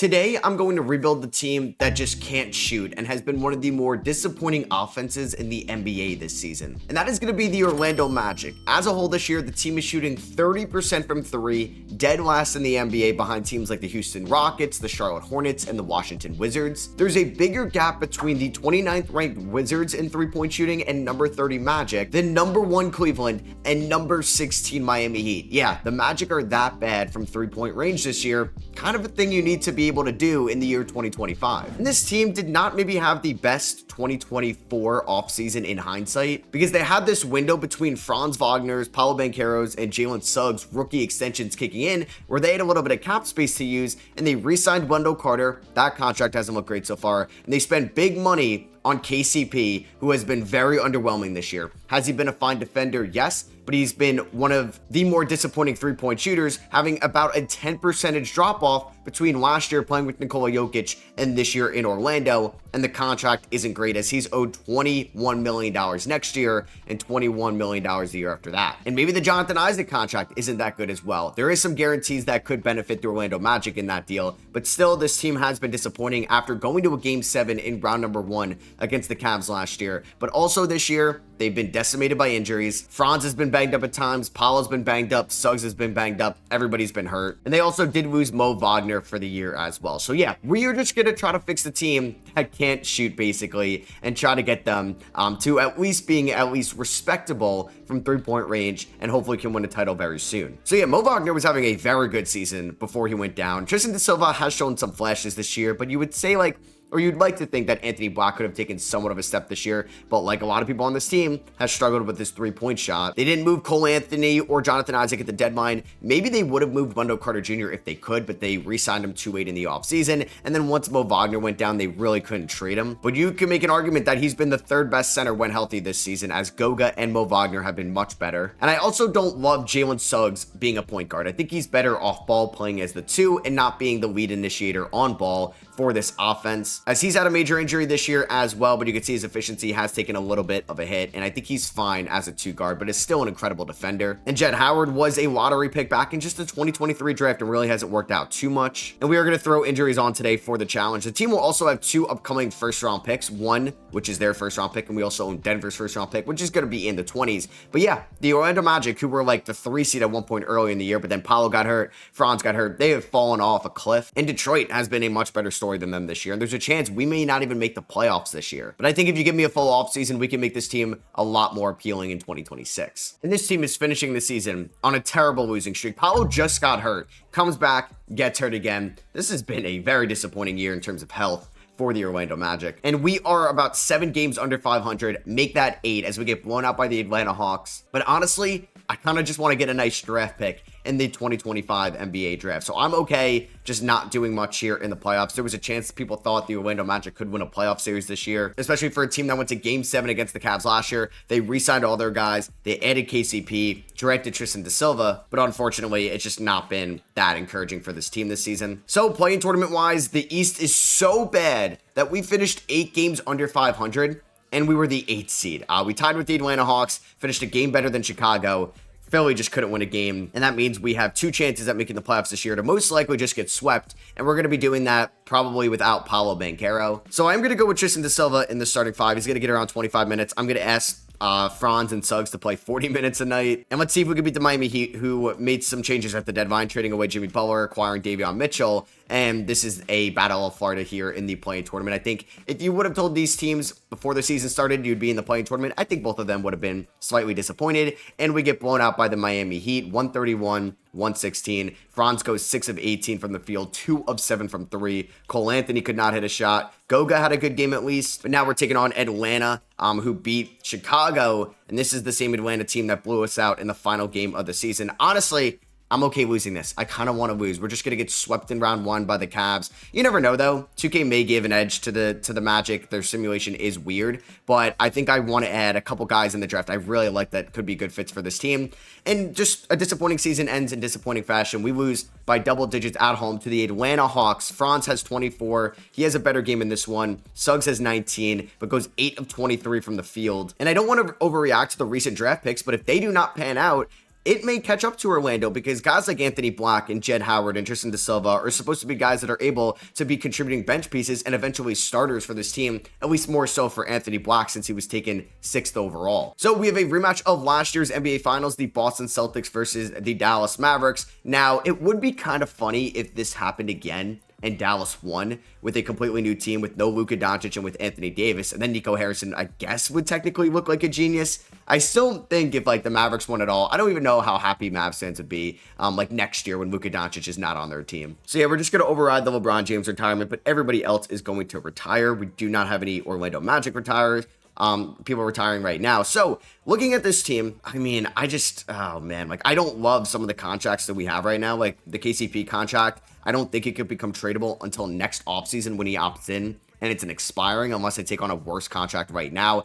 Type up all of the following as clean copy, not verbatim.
Today, I'm going to rebuild the team that just can't shoot and has been one of the more disappointing offenses in the NBA this season. And that is going to be the Orlando Magic. As a whole this year, the team is shooting 30% from three, dead last in the NBA behind teams like the Houston Rockets, the Charlotte Hornets, and the Washington Wizards. There's a bigger gap between the 29th ranked Wizards in three-point shooting and number 30 Magic than number 1 Cleveland and number 16 Miami Heat. Yeah, the Magic are that bad from three-point range this year. Kind of a thing you need to be able to do in the year 2025. And this team did not maybe have the best 2024 offseason in hindsight because they had this window between Franz Wagner's, Paolo Banchero's, and Jalen Suggs rookie extensions kicking in where they had a little bit of cap space to use, and they re-signed Wendell Carter. That contract hasn't looked great so far, and they spent big money on KCP, who has been very underwhelming this year. Has he been a fine defender? Yes, but he's been one of the more disappointing three-point shooters, having about a 10% drop-off between last year playing with Nikola Jokic and this year in Orlando, and the contract isn't great as he's owed $21 million next year and $21 million the year after that. And maybe the Jonathan Isaac contract isn't that good as well. There is some guarantees that could benefit the Orlando Magic in that deal, but still this team has been disappointing after going to a Game 7 in round number 1 against the Cavs last year, but also this year they've been decimated by injuries. Franz has been banged up at times, Paolo's been banged up, Suggs has been banged up, everybody's been hurt, and they also did lose Mo Wagner for the year as well. So yeah, we are just gonna try to fix the team that can't shoot basically and try to get them to at least being at least respectable from three-point range and hopefully can win a title very soon. So yeah, Mo Wagner was having a very good season before he went down. Tristan Da Silva has shown some flashes this year, but you would say or you'd like to think that Anthony Black could have taken somewhat of a step this year, but like a lot of people on this team, has struggled with his three-point shot. They didn't move Cole Anthony or Jonathan Isaac at the deadline. Maybe they would have moved Wendell Carter Jr. if they could, but they re-signed him too late in the offseason, and then once Mo Wagner went down, they really couldn't trade him. But you can make an argument that he's been the third best center when healthy this season, as Goga and Mo Wagner have been much better. And I also don't love Jalen Suggs being a point guard. I think he's better off ball playing as the 2 and not being the lead initiator on ball for this offense, as he's had a major injury this year as well, but you can see his efficiency has taken a little bit of a hit, and I think he's fine as a 2 guard, but is still an incredible defender. And Jett Howard was a lottery pick back in just the 2023 draft and really hasn't worked out too much. And we are going to throw injuries on today for the challenge. The team will also have 2 upcoming first-round picks, one which is their first-round pick, and we also own Denver's first-round pick, which is going to be in the 20s. But yeah, the Orlando Magic, who were like the 3 seed at one point early in the year, but then Paolo got hurt, Franz got hurt, they have fallen off a cliff. And Detroit has been a much better story than them this year, and there's a chance we may not even make the playoffs this year. But I think if you give me a full offseason, we can make this team a lot more appealing in 2026. And this team is finishing the season on a terrible losing streak. Paolo just got hurt, comes back, gets hurt again. This has been a very disappointing year in terms of health for the Orlando Magic. And we are about 7 games under 500, make that 8 as we get blown out by the Atlanta Hawks. But honestly, I kind of just want to get a nice draft pick in the 2025 NBA draft. So I'm okay just not doing much here in the playoffs. There was a chance people thought the Orlando Magic could win a playoff series this year, especially for a team that went to Game 7 against the Cavs last year. They re-signed all their guys. They added KCP, drafted Tristan Da Silva, but unfortunately, it's just not been that encouraging for this team this season. So playing tournament-wise, the East is so bad that we finished 8 games under 500, and we were the 8th seed. We tied with the Atlanta Hawks, finished a game better than Chicago. Philly just couldn't win a game, and that means we have 2 chances at making the playoffs this year to most likely just get swept, and we're going to be doing that probably without Paolo Banchero. So I'm going to go with Tristan Da Silva in the starting 5. He's going to get around 25 minutes. I'm going to ask Franz and Suggs to play 40 minutes a night. And let's see if we can beat the Miami Heat, who made some changes at the deadline, trading away Jimmy Butler, acquiring Davion Mitchell. And this is a battle of Florida here in the play-in tournament. I think if you would have told these teams before the season started you'd be in the play-in tournament, I think both of them would have been slightly disappointed. And we get blown out by the Miami Heat, 131-116. Franz goes 6 of 18 from the field, 2 of 7 from 3. Cole Anthony could not hit a shot. Goga had a good game at least. But now we're taking on Atlanta, who beat Chicago. And this is the same Atlanta team that blew us out in the final game of the season. Honestly, I'm okay losing this. I kind of want to lose. We're just going to get swept in round 1 by the Cavs. You never know, though. 2K may give an edge to the Magic. Their simulation is weird, but I think I want to add a couple guys in the draft I really like that could be good fits for this team. And just a disappointing season ends in disappointing fashion. We lose by double digits at home to the Atlanta Hawks. Franz has 24. He has a better game in this one. Suggs has 19, but goes 8 of 23 from the field. And I don't want to overreact to the recent draft picks, but if they do not pan out, it may catch up to Orlando because guys like Anthony Black and Jed Howard and Tristan Da Silva are supposed to be guys that are able to be contributing bench pieces and eventually starters for this team, at least more so for Anthony Black since he was taken 6th overall. So we have a rematch of last year's NBA Finals, the Boston Celtics versus the Dallas Mavericks. Now, it would be kind of funny if this happened again and Dallas won with a completely new team with no Luka Doncic and with Anthony Davis, and then Nico Harrison, I guess, would technically look like a genius. I still think if like the Mavericks won it all, I don't even know how happy Mavs fans would be like next year when Luka Doncic is not on their team. So yeah, we're just going to override the LeBron James retirement, but everybody else is going to retire. We do not have any Orlando Magic retires. People retiring right now. So looking at this team, I mean, oh man, like I don't love some of the contracts that we have right now. Like the KCP contract, I don't think it could become tradable until next offseason when he opts in and it's an expiring unless I take on a worse contract right now.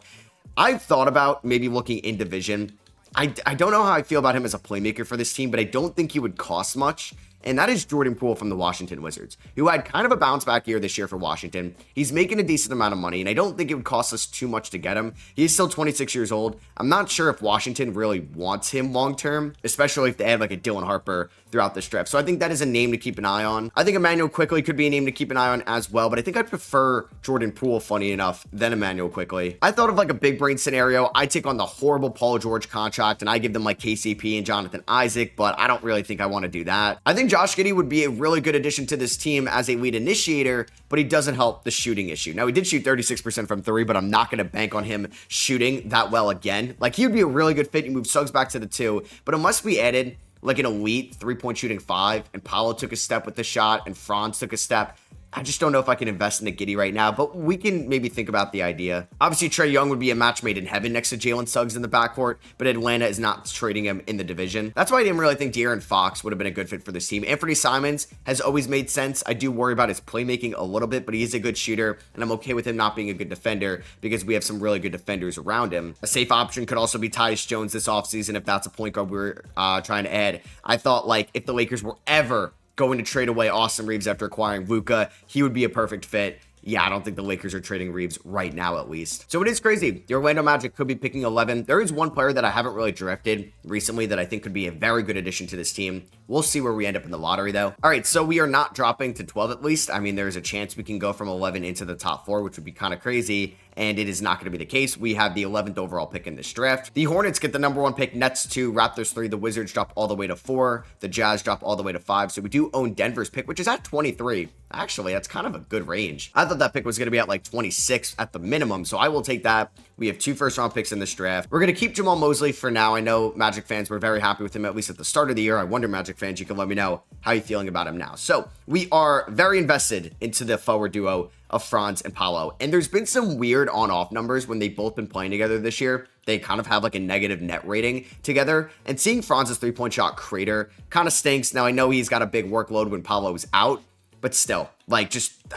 I've thought about maybe looking in division. I don't know how I feel about him as a playmaker for this team, but I don't think he would cost much. And that is Jordan Poole from the Washington Wizards, who had kind of a bounce back year this year for Washington. He's making a decent amount of money, and I don't think it would cost us too much to get him. He's still 26 years old. I'm not sure if Washington really wants him long term, especially if they add like a Dylan Harper throughout the stretch. So I think that is a name to keep an eye on. I think Emmanuel Quickley could be a name to keep an eye on as well, but I think I'd prefer Jordan Poole, funny enough, than Emmanuel Quickley. I thought of like a big brain scenario. I take on the horrible Paul George contract and I give them like KCP and Jonathan Isaac, but I don't really think I want to do that. I think Josh Giddey would be a really good addition to this team as a lead initiator, but he doesn't help the shooting issue. Now, he did shoot 36% from 3, but I'm not going to bank on him shooting that well again. Like, he would be a really good fit. You move Suggs back to the 2, but unless we added like an elite 3-point shooting 5 and Paolo took a step with the shot and Franz took a step, I just don't know if I can invest in the Giddey right now, but we can maybe think about the idea. Obviously, Trae Young would be a match made in heaven next to Jalen Suggs in the backcourt, but Atlanta is not trading him in the division. That's why I didn't really think De'Aaron Fox would have been a good fit for this team. Anthony Simons has always made sense. I do worry about his playmaking a little bit, but he is a good shooter, and I'm okay with him not being a good defender because we have some really good defenders around him. A safe option could also be Tyus Jones this offseason if that's a point guard we're trying to add. I thought like if the Lakers were ever going to trade away Austin Reeves after acquiring Luka, he would be a perfect fit. Yeah, I don't think the Lakers are trading Reeves right now, at least. So it is crazy. The Orlando Magic could be picking 11. There is one player that I haven't really drafted recently that I think could be a very good addition to this team. We'll see where we end up in the lottery, though. All right, so we are not dropping to 12 at least. I mean, there's a chance we can go from 11 into the top 4, which would be kind of crazy, and it is not going to be the case. We have the 11th overall pick in this draft. The Hornets get the number 1 pick, Nets 2, Raptors 3, the Wizards drop all the way to 4, the Jazz drop all the way to 5, so we do own Denver's pick, which is at 23. Actually, that's kind of a good range. I thought that pick was going to be at like 26 at the minimum, so I will take that. We have 2 first-round picks in this draft. We're going to keep Jamal Mosley for now. I know Magic fans were very happy with him, at least at the start of the year. I wonder, Magic fans, you can let me know how you're feeling about him now. So we are very invested into the forward duo of Franz and Paolo, and there's been some weird on-off numbers when they've both been playing together this year. They kind of have like a negative net rating together, and seeing Franz's 3-point shot crater kind of stinks. Now, I know he's got a big workload when Paolo's out, but still, like just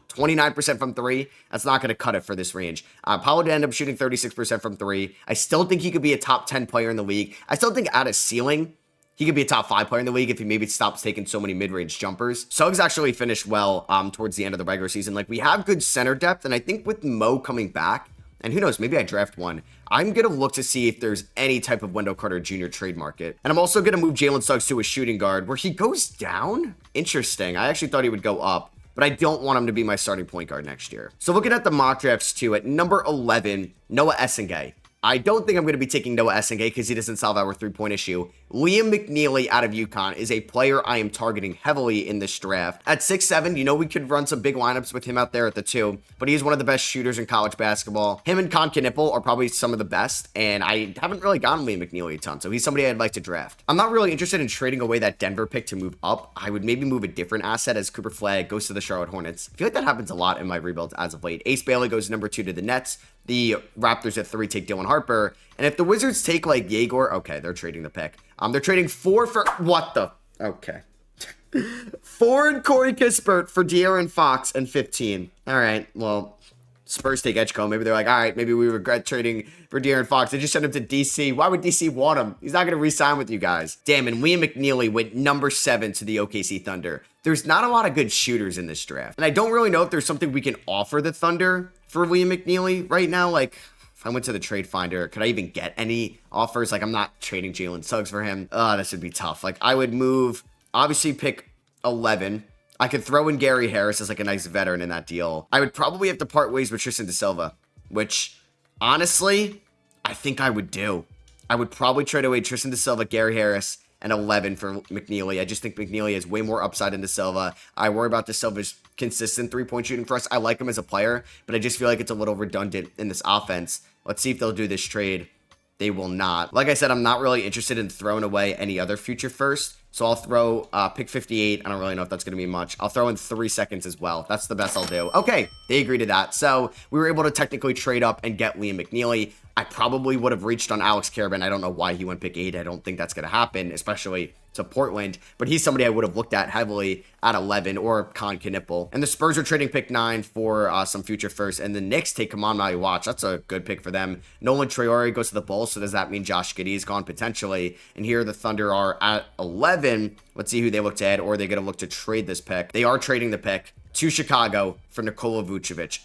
29% from 3, that's not going to cut it for this range. Paolo did end up shooting 36% from 3. I still think he could be a top 10 player in the league. I still think at a ceiling, he could be a top 5 player in the league if he maybe stops taking so many mid-range jumpers. Suggs actually finished well towards the end of the regular season. Like, we have good center depth, and I think with Mo coming back, and who knows, maybe I draft one, I'm going to look to see if there's any type of Wendell Carter Jr. trade market. And I'm also going to move Jalen Suggs to a shooting guard where he goes down. Interesting. I actually thought he would go up, but I don't want him to be my starting point guard next year. So looking at the mock drafts too, at number 11, Noah Essengay. I don't think I'm going to be taking Noah Essengay because he doesn't solve our 3-point issue. Liam McNeely out of UConn is a player I am targeting heavily in this draft. At 6'7", you know we could run some big lineups with him out there at the 2, but he's one of the best shooters in college basketball. Him and Con Knipple are probably some of the best, and I haven't really gotten Liam McNeely a ton, so he's somebody I'd like to draft. I'm not really interested in trading away that Denver pick to move up. I would maybe move a different asset as Cooper Flagg goes to the Charlotte Hornets. I feel like that happens a lot in my rebuilds as of late. Ace Bailey goes number 2 to the Nets. The Raptors at 3 take Dylan Harper. And if the Wizards take like Yegor, okay, they're trading the pick. They're trading 4 for what the? Okay. 4 and Corey Kispert for De'Aaron Fox and 15. All right, well, Spurs take Edgecombe. Maybe they're like, all right, maybe we regret trading for De'Aaron Fox. They just sent him to DC. Why would DC want him? He's not going to re-sign with you guys. Damn, and Liam McNeely went number 7 to the OKC Thunder. There's not a lot of good shooters in this draft. And I don't really know if there's something we can offer the Thunder for Liam McNeely right now. Like, if I went to the trade finder, could I even get any offers? Like, I'm not trading Jalen Suggs for him. This would be tough. Like, I would move, obviously pick 11. I could throw in Gary Harris as like a nice veteran in that deal. I would probably have to part ways with Tristan Da Silva, which honestly, I think I would do. I would probably trade away Tristan Da Silva, Gary Harris, and 11 for McNeely. I just think McNeely has way more upside than Da Silva. I worry about Da Silva's consistent three-point shooting for us. I like him as a player, but I just feel like it's a little redundant in this offense. Let's see if they'll do this trade. They will not. Like I said, I'm not really interested in throwing away any other future first. So I'll throw pick 58. I don't really know if that's going to be much. I'll throw in 3 seconds as well. That's the best I'll do. Okay, they agree to that. So we were able to technically trade up and get Liam McNeely. I probably would have reached on Alex Carabin. I don't know why he went pick 8. I don't think that's going to happen, especially to Portland. But he's somebody I would have looked at heavily at 11, or Con Knipple. And the Spurs are trading pick 9 for some future first. And the Knicks take Kamon Maliwatch. That's a good pick for them. Nolan Traore goes to the Bulls. So does that mean Josh Giddey is gone potentially? And here the Thunder are at 11. Let's see who they look to add, or are they going to look to trade this pick? They are trading the pick to Chicago for Nikola Vucevic.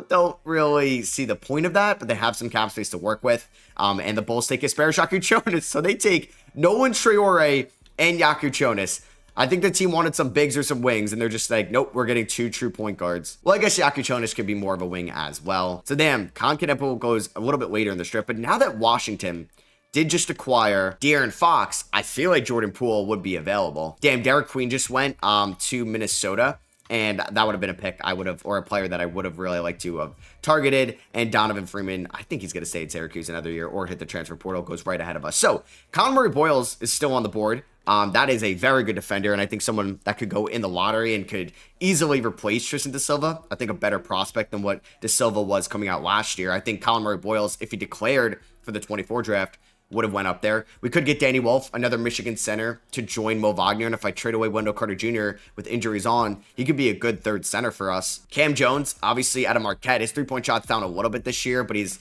Don't really see the point of that, but they have some cap space to work with. And the Bulls take Kasper Jonas. So they take Nolan Traore and Jonas. I think the team wanted some bigs or some wings, and they're just like, nope, we're getting 2 true point guards. Well, I guess Jonas could be more of a wing as well. So damn, Con Knipple goes a little bit later in the strip, but now that Washington did just acquire De'Aaron Fox, I feel like Jordan Poole would be available. Damn, Derek Queen just went to Minnesota, and that would have been a pick I would have, or a player that I would have really liked to have targeted. And Donovan Freeman, I think he's going to stay at Syracuse another year or hit the transfer portal, goes right ahead of us. So Conor Boyles is still on the board. That is a very good defender, and I think someone that could go in the lottery and could easily replace Tristan Da Silva. I think a better prospect than what Da Silva was coming out last year. I think Conor Boyles, if he declared for the 24 draft, would have went up there. We could get Danny Wolf, another Michigan center, to join Mo Wagner. And if I trade away Wendell Carter Jr. with injuries on, he could be a good third center for us. Cam Jones, obviously out of Marquette, his three-point shot's down a little bit this year, but his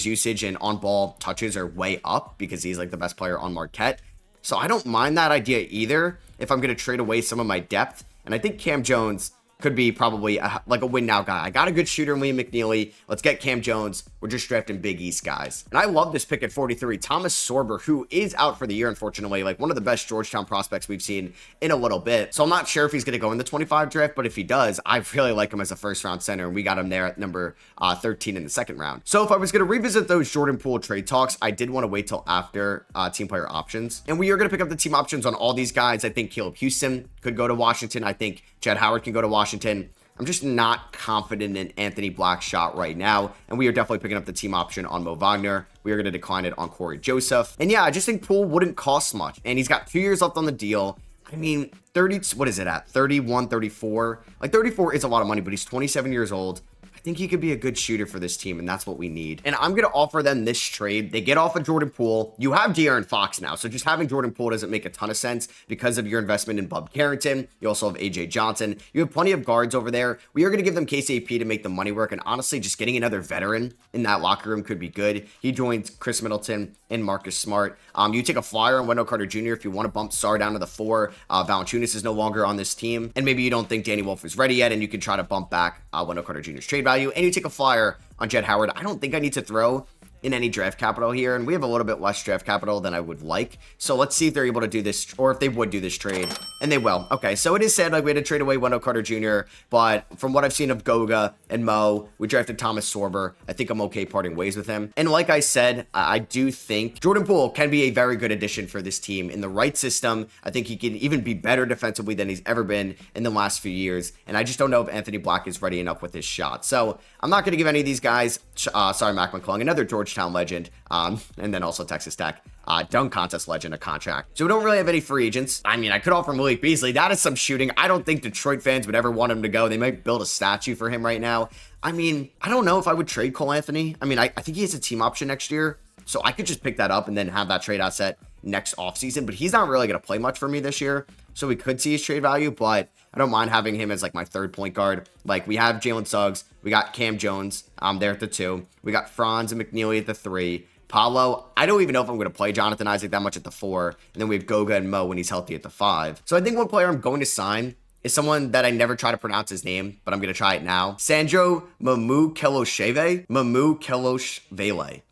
usage and on-ball touches are way up because he's like the best player on Marquette. So I don't mind that idea either if I'm going to trade away some of my depth. And I think Cam Jones could be probably like a win now guy. I got a good shooter in Liam McNeely. Let's get Cam Jones. We're just drafting Big East guys. And I love this pick at 43. Thomas Sorber, who is out for the year, unfortunately, like one of the best Georgetown prospects we've seen in a little bit. So I'm not sure if he's going to go in the 25 draft, but if he does, I really like him as a first round center. And we got him there at number 13 in the second round. So if I was going to revisit those Jordan Poole trade talks, I did want to wait till after team player options. And we are going to pick up the team options on all these guys. I think Caleb Houston could go to Washington. I think Jed Howard can go to Washington. I'm just not confident in Anthony Black's shot right now, and we are definitely picking up the team option on Mo Wagner. We are going to decline it on Corey Joseph. And yeah, I just think Poole wouldn't cost much, and he's got 2 years left on the deal. I mean, 30, what is it at? 31, 34? Like 34 is a lot of money, but he's 27 years old. I think he could be a good shooter for this team, and that's what we need. And I'm going to offer them this trade. They get off of Jordan Poole. You have De'Aaron Fox now, so just having Jordan Poole doesn't make a ton of sense because of your investment in Bub Carrington. You also have AJ Johnson. You have plenty of guards over there. We are going to give them KCP to make the money work, and honestly, just getting another veteran in that locker room could be good. He joins Chris Middleton and Marcus Smart. You take a flyer on Wendell Carter Jr. if you want to bump Sarr down to the 4. Valanciunas is no longer on this team, and maybe you don't think Danny Wolf is ready yet, and you can try to bump back Wendell Carter Jr.'s trade value, and you take a flyer on Jed Howard. I don't think I need to throw in any draft capital here, and we have a little bit less draft capital than I would like. So let's see if they're able to do this, or if they would do this trade, and they will. Okay, so it is said like we had to trade away Wendell Carter Jr., but from what I've seen of Goga and Mo, we drafted Thomas Sorber. I think I'm okay parting ways with him. And like I said, I do think Jordan Poole can be a very good addition for this team in the right system. I think he can even be better defensively than he's ever been in the last few years, and I just don't know if Anthony Black is ready enough with his shot. So I'm not going to give any of these guys, sorry, Mac McClung, another Georgetown legend, and then also Texas Tech dunk contest legend, a contract. So we don't really have any free agents. I mean, I could offer Malik Beasley. That is some shooting. I don't think Detroit fans would ever want him to go. They might build a statue for him right now. I mean, I don't know if I would trade Cole Anthony. I mean, I think he has a team option next year, so I could just pick that up and then have that trade asset next offseason, but he's not really going to play much for me this year, so we could see his trade value, but I don't mind having him as like my third point guard. Like, we have Jalen Suggs, we got Cam Jones there at the 2, we got Franz and McNeely at the 3, Paolo, I don't even know if I'm going to play Jonathan Isaac that much at the 4, and then we have Goga and Mo when he's healthy at the 5. So I think one player I'm going to sign is someone that I never try to pronounce his name, but I'm going to try it now. Sandro Mamukelashvili.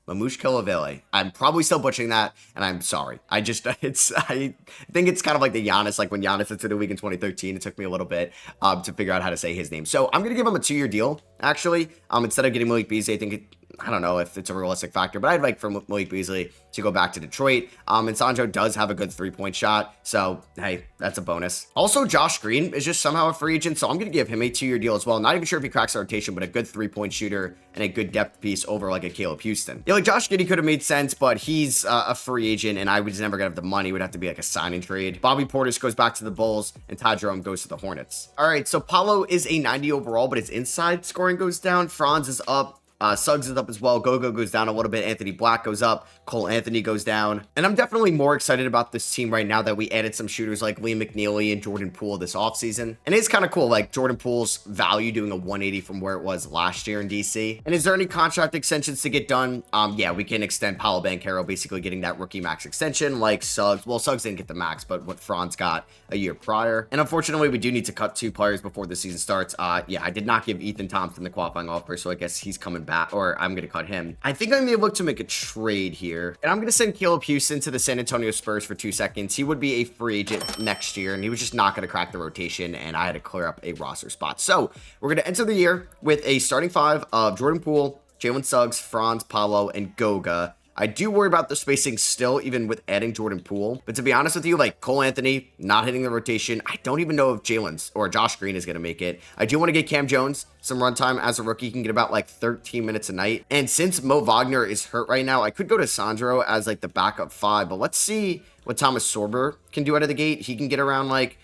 Mamushkelavele. I'm probably still butchering that, and I'm sorry. I think it's kind of like the Giannis, like when Giannis entered the league in 2013. It took me a little bit to figure out how to say his name. So I'm going to give him a 2-year deal, actually. Instead of getting Malik Beasley, I don't know if it's a realistic factor, but I'd like for Malik Beasley to go back to Detroit. And Sandro does have a good 3-point shot. So, hey, that's a bonus. Also, Josh Green is just somehow a free agent. So I'm going to give him a 2-year deal as well. Not even sure if he cracks the rotation, but a good 3-point shooter and a good depth piece over like a Caleb Houston. Yeah, like Josh Giddey could have made sense, but he's a free agent and I was never going to have the money. It would have to be like a signing trade. Bobby Portis goes back to the Bulls and Ty Jerome goes to the Hornets. All right, so Paolo is a 90 overall, but his inside scoring goes down. Franz is up. Suggs is up as well. Gogo goes down a little bit. Anthony Black goes up. Cole Anthony goes down. And I'm definitely more excited about this team right now that we added some shooters like Liam McNeely and Jordan Poole this offseason. And it's kind of cool, like Jordan Poole's value doing a 180 from where it was last year in DC. And is there any contract extensions to get done? Yeah, we can extend Paolo Banchero, basically getting that rookie max extension like Suggs. Well, Suggs didn't get the max, but what Franz got a year prior. And unfortunately, we do need to cut 2 players before the season starts. Yeah, I did not give Ethan Thompson the qualifying offer, so I guess he's coming back, or I'm going to cut him. I think I may look to make a trade here. And I'm going to send Caleb Houston to the San Antonio Spurs for 2 seconds. He would be a free agent next year, and he was just not going to crack the rotation, and I had to clear up a roster spot. So we're going to enter the year with a starting 5 of Jordan Poole, Jalen Suggs, Franz, Paolo, and Goga. I do worry about the spacing still, even with adding Jordan Poole. But to be honest with you, like Cole Anthony not hitting the rotation, I don't even know if Jalen's or Josh Green is going to make it. I do want to get Cam Jones some runtime as a rookie. He can get about like 13 minutes a night. And since Mo Wagner is hurt right now, I could go to Sandro as like the backup 5. But let's see what Thomas Sorber can do out of the gate. He can get around like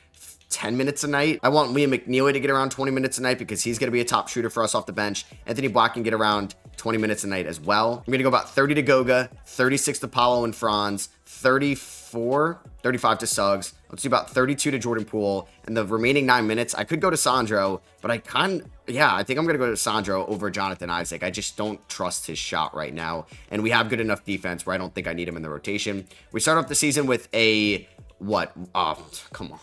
10 minutes a night. I want Liam McNeely to get around 20 minutes a night because he's going to be a top shooter for us off the bench. Anthony Black can get around 20 minutes a night as well. I'm going to go about 30 to Goga, 36 to Paolo and Franz, 35 to Suggs. Let's do about 32 to Jordan Poole. And the remaining 9 minutes, I could go to Sandro, but I think I'm going to go to Sandro over Jonathan Isaac. I just don't trust his shot right now. And we have good enough defense where I don't think I need him in the rotation. We start off the season with come on.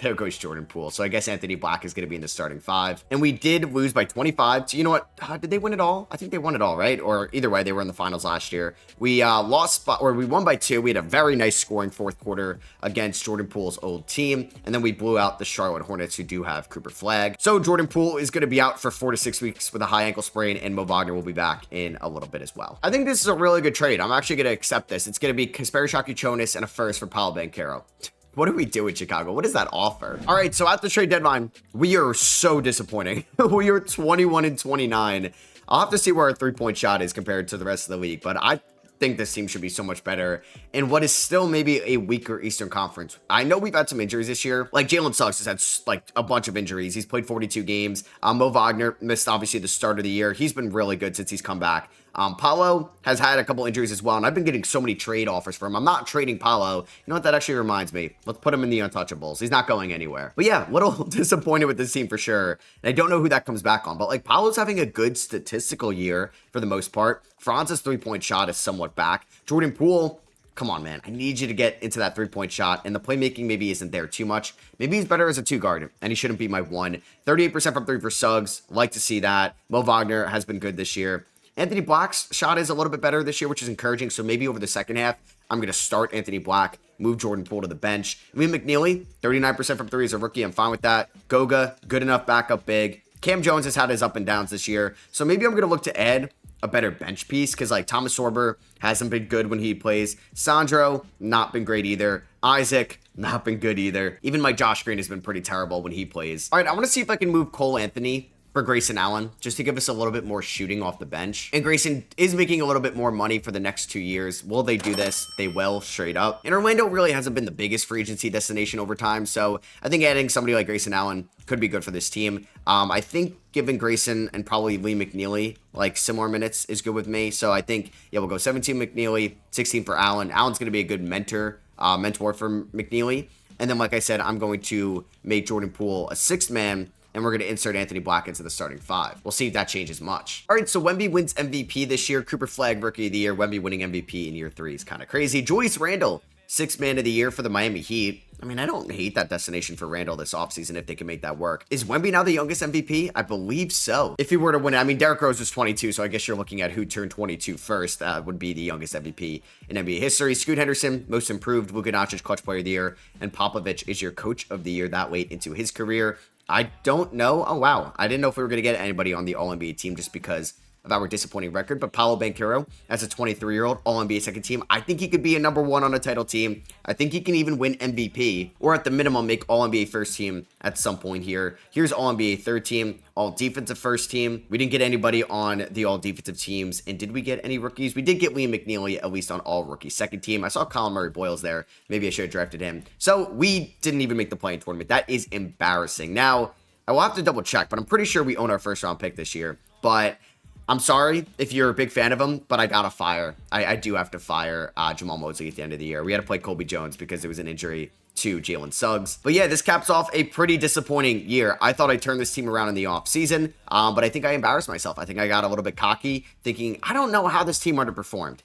There goes Jordan Poole. So I guess Anthony Black is going to be in the starting 5. And we did lose by 25. So you know what? Did they win it all? I think they won it all, right? Or either way, they were in the finals last year. We we won by 2. We had a very nice scoring 4th quarter against Jordan Poole's old team. And then we blew out the Charlotte Hornets, who do have Cooper Flagg. So Jordan Poole is going to be out for 4 to 6 weeks with a high ankle sprain, and Mo Wagner will be back in a little bit as well. I think this is a really good trade. I'm actually going to accept this. It's going to be Kasperi Shakuchonis and a first for Paolo Banchero. What do we do in Chicago? What does that offer? All right, so at the trade deadline, we are so disappointing. We are 21 and 29. I'll have to see where our 3-point shot is compared to the rest of the league, but I think this team should be so much better in what is still maybe a weaker Eastern Conference. I know we've had some injuries this year. Like Jalen Suggs has had like a bunch of injuries. He's played 42 games. Mo Wagner missed obviously the start of the year. He's been really good since he's come back. Paolo has had a couple injuries as well, and I've been getting so many trade offers for him. I'm not trading Paolo. You know what? That actually reminds me. Let's put him in the untouchables. He's not going anywhere. But yeah, a little disappointed with this team for sure. And I don't know who that comes back on. But like Paolo's having a good statistical year for the most part. Franz's 3-point shot is somewhat back. Jordan Poole, come on, man. I need you to get into that 3-point shot. And the playmaking maybe isn't there too much. Maybe he's better as a 2 guard, and he shouldn't be my 1. 38% from 3 for Suggs. Like to see that. Mo Wagner has been good this year. Anthony Black's shot is a little bit better this year, which is encouraging. So maybe over the second half, I'm going to start Anthony Black, move Jordan Poole to the bench. Liam McNeely, 39% from 3 as a rookie. I'm fine with that. Goga, good enough backup big. Cam Jones has had his up and downs this year. So maybe I'm going to look to add a better bench piece because like Thomas Sorber hasn't been good when he plays. Sandro, not been great either. Isaac, not been good either. Even my Josh Green has been pretty terrible when he plays. All right, I want to see if I can move Cole Anthony for Grayson Allen, just to give us a little bit more shooting off the bench. And Grayson is making a little bit more money for the next 2 years. Will they do this? They will, straight up. And Orlando really hasn't been the biggest free agency destination over time, so I think adding somebody like Grayson Allen could be good for this team. I think giving Grayson and probably Lee McNeely like similar minutes is good with me. So I think, yeah, we'll go 17 McNeely, 16 for Allen. Allen's going to be a good mentor for McNeely. And then, like I said, I'm going to make Jordan Poole a 6th man, and we're going to insert Anthony Black into the starting 5. We'll see if that changes much. All right, so Wemby wins MVP this year. Cooper Flagg, Rookie of the Year. Wemby winning MVP in year 3 is kind of crazy. Julius Randle Sixth man of the year for the Miami Heat. I mean, I don't hate that destination for Randall this offseason if they can make that work. Is Wemby now the youngest MVP? I believe so. If he were to win it, I mean, Derrick Rose was 22, so I guess you're looking at who turned 22 first. Would be the youngest MVP in NBA history. Scoot Henderson, most improved. Luka Doncic, clutch player of the year. And Popovich is your coach of the year that late into his career. I don't know. Oh, wow. I didn't know if we were going to get anybody on the All-NBA team just because of our disappointing record, but Paolo Banchero, as a 23-year-old All-NBA second team, I think he could be a number one on a title team. I think he can even win MVP, or at the minimum, make All-NBA first team at some point here. Here's All-NBA third team, All-Defensive first team. We didn't get anybody on the All-Defensive teams, and did we get any rookies? We did get Liam McNeely, at least on All-Rookie second team. I saw Colin Murray-Boyles there. Maybe I should have drafted him. So we didn't even make the play-in tournament. That is embarrassing. Now, I will have to double check, but I'm pretty sure we own our first-round pick this year, but I'm sorry if you're a big fan of him, but I gotta fire. I do have to fire Jamal Mosley at the end of the year. We had to play Colby Jones because there was an injury to Jalen Suggs. But yeah, this caps off a pretty disappointing year. I thought I'd turn this team around in the offseason, but I think I embarrassed myself. I think I got a little bit cocky, thinking, I don't know how this team underperformed.